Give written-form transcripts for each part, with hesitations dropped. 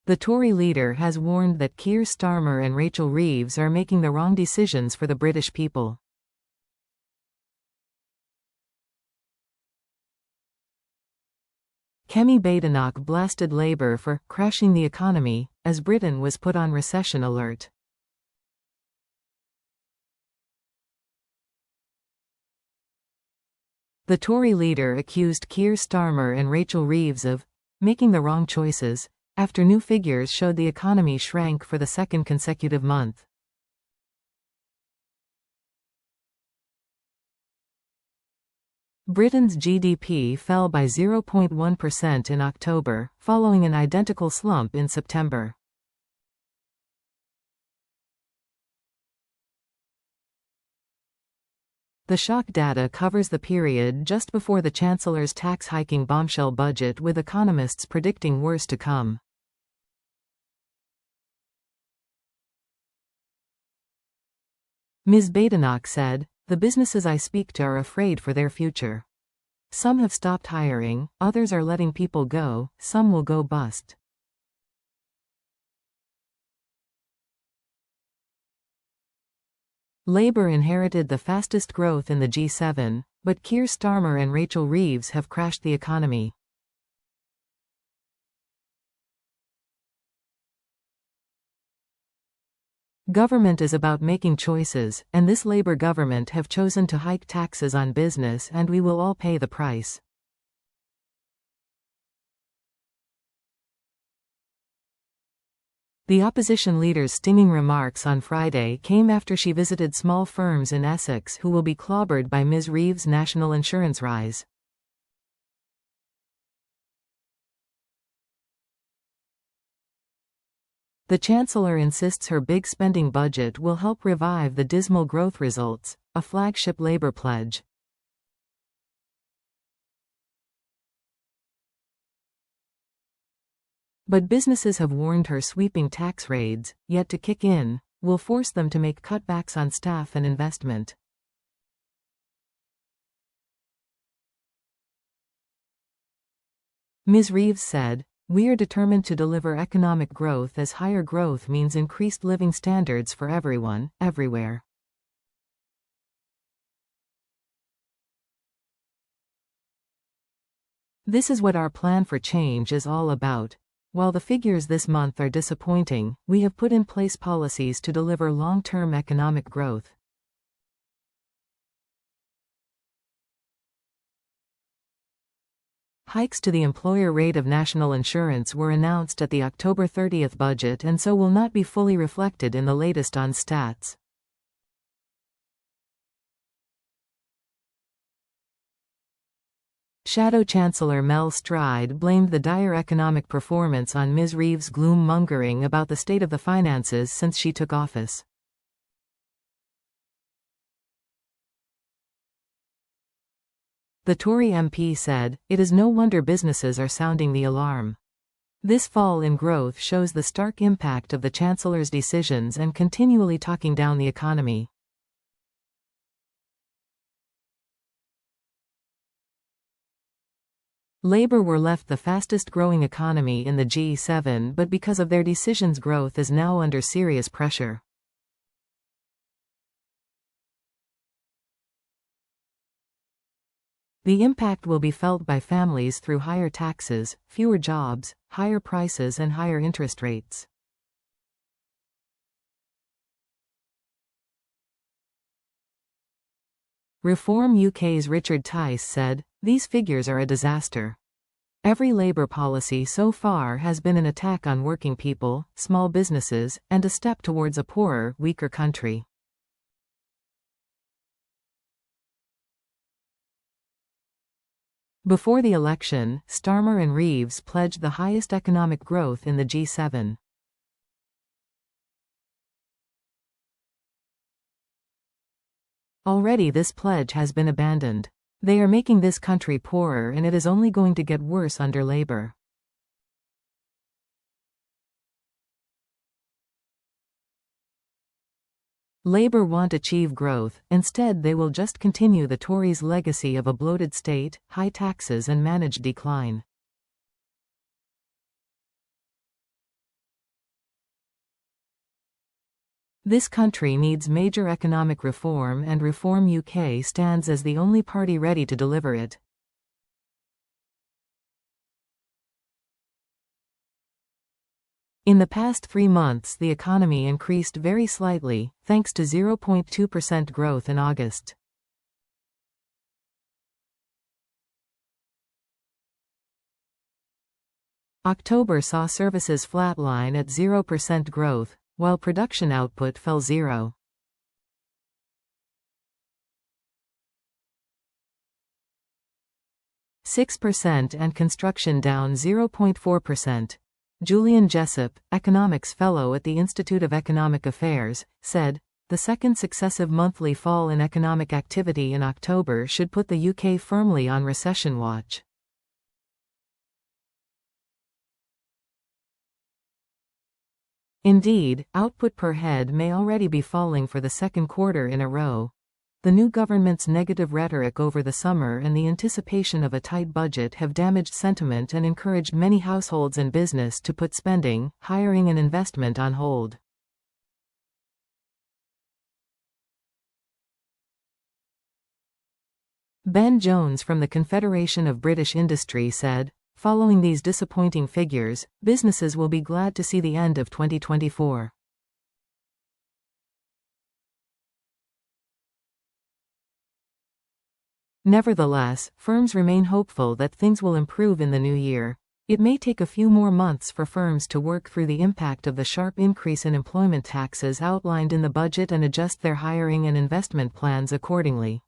The Tory leader has warned that Keir Starmer and Rachel Reeves are making the wrong decisions for the British people. Kemi Badenoch blasted Labour for crashing the economy, as Britain was put on recession alert. The Tory leader accused Keir Starmer and Rachel Reeves of making the wrong choices, after new figures showed the economy shrank for the second consecutive month. Britain's GDP fell by 0.1% in October, following an identical slump in September. The shock data covers the period just before the Chancellor's tax-hiking bombshell budget, with economists predicting worse to come. Ms. Badenoch said, "The businesses I speak to are afraid for their future. Some have stopped hiring, others are letting people go, some will go bust." Labour inherited the fastest growth in the G7, but Keir Starmer and Rachel Reeves have crashed the economy. Government is about making choices, and this Labour government have chosen to hike taxes on business, and we will all pay the price. The opposition leader's stinging remarks on Friday came after she visited small firms in Essex who will be clobbered by Ms. Reeves' national insurance rise. The Chancellor insists her big spending budget will help revive the dismal growth results, a flagship Labour pledge. But businesses have warned her sweeping tax raids, yet to kick in, will force them to make cutbacks on staff and investment. Ms. Reeves said, "We are determined to deliver economic growth, as higher growth means increased living standards for everyone, everywhere." "This is what our plan for change is all about. While the figures this month are disappointing, we have put in place policies to deliver long-term economic growth." Hikes to the employer rate of national insurance were announced at the October 30th budget and so will not be fully reflected in the latest on stats. Shadow Chancellor Mel Stride blamed the dire economic performance on Ms. Reeves' gloom-mongering about the state of the finances since she took office. The Tory MP said, "It is no wonder businesses are sounding the alarm. This fall in growth shows the stark impact of the Chancellor's decisions and continually talking down the economy." Labour were left the fastest-growing economy in the G7, but because of their decisions, growth is now under serious pressure. The impact will be felt by families through higher taxes, fewer jobs, higher prices and higher interest rates. Reform UK's Richard Tice said, "These figures are a disaster. Every Labour policy so far has been an attack on working people, small businesses, and a step towards a poorer, weaker country." Before the election, Starmer and Reeves pledged the highest economic growth in the G7. Already this pledge has been abandoned. They are making this country poorer, and it is only going to get worse under Labour. Labour won't achieve growth, instead they will just continue the Tories' legacy of a bloated state, high taxes and managed decline. This country needs major economic reform, and Reform UK stands as the only party ready to deliver it. In the past 3 months, the economy increased very slightly, thanks to 0.2% growth in August. October saw services flatline at 0% growth, while production output fell 0.6% and construction down 0.4%. Julian Jessup, economics fellow at the Institute of Economic Affairs, said, "The second successive monthly fall in economic activity in October should put the UK firmly on recession watch." Indeed, output per head may already be falling for the second quarter in a row. The new government's negative rhetoric over the summer and the anticipation of a tight budget have damaged sentiment and encouraged many households and business to put spending, hiring and investment on hold. Ben Jones from the Confederation of British Industry said, "Following these disappointing figures, businesses will be glad to see the end of 2024. Nevertheless, firms remain hopeful that things will improve in the new year. It may take a few more months for firms to work through the impact of the sharp increase in employment taxes outlined in the budget and adjust their hiring and investment plans accordingly."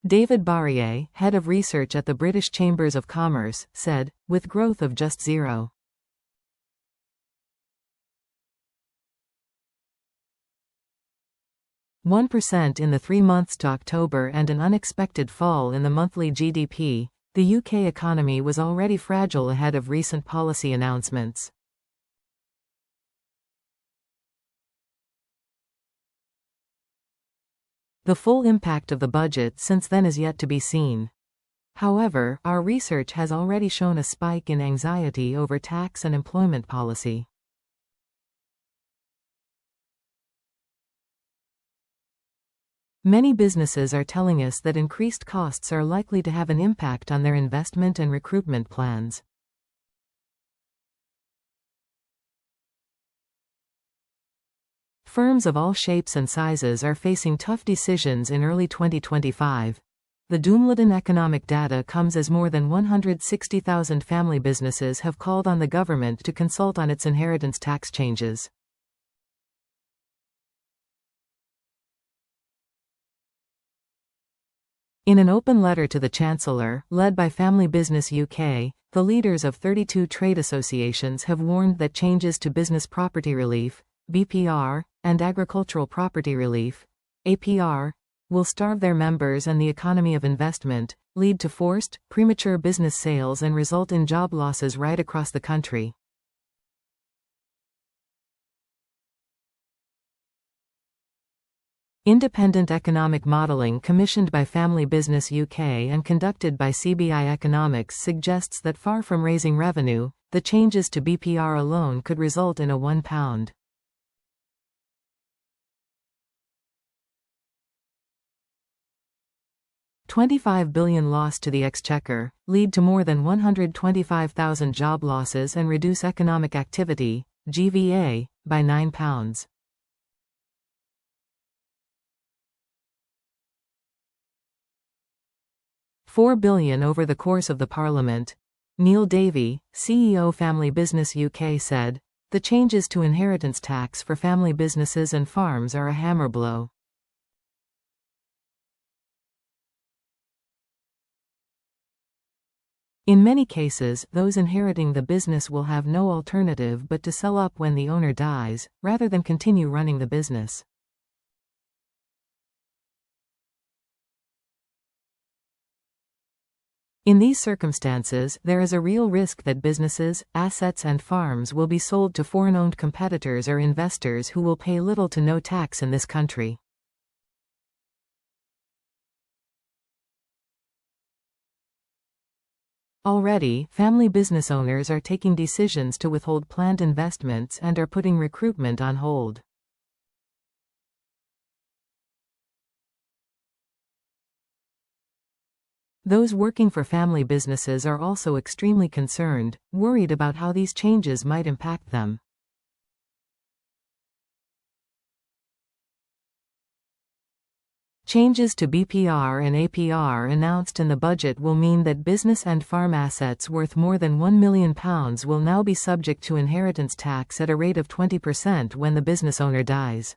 David Barrier, head of research at the British Chambers of Commerce, said, "With growth of just 0.1% in the 3 months to October and an unexpected fall in the monthly GDP, the UK economy was already fragile ahead of recent policy announcements. The full impact of the budget since then is yet to be seen. However, our research has already shown a spike in anxiety over tax and employment policy. Many businesses are telling us that increased costs are likely to have an impact on their investment and recruitment plans. Firms of all shapes and sizes are facing tough decisions in early 2025. The doom-laden economic data comes as more than 160,000 family businesses have called on the government to consult on its inheritance tax changes. In an open letter to the Chancellor, led by Family Business UK, the leaders of 32 trade associations have warned that changes to business property relief, BPR, and agricultural property relief, APR, will starve their members and the economy of investment, lead to forced, premature business sales and result in job losses right across the country. Independent economic modelling commissioned by Family Business UK and conducted by CBI Economics suggests that far from raising revenue, the changes to BPR alone could result in a £1. £25 billion loss to the Exchequer, lead to more than 125,000 job losses and reduce economic activity, GVA, by £9. £4 billion over the course of the Parliament. Neil Davey, CEO Family Business UK said, "The changes to inheritance tax for family businesses and farms are a hammer blow. In many cases, those inheriting the business will have no alternative but to sell up when the owner dies, rather than continue running the business." In these circumstances, there is a real risk that businesses, assets and farms will be sold to foreign-owned competitors or investors who will pay little to no tax in this country. Already, family business owners are taking decisions to withhold planned investments and are putting recruitment on hold. Those working for family businesses are also extremely concerned, worried about how these changes might impact them. Changes to BPR and APR announced in the budget will mean that business and farm assets worth more than £1 million will now be subject to inheritance tax at a rate of 20% when the business owner dies.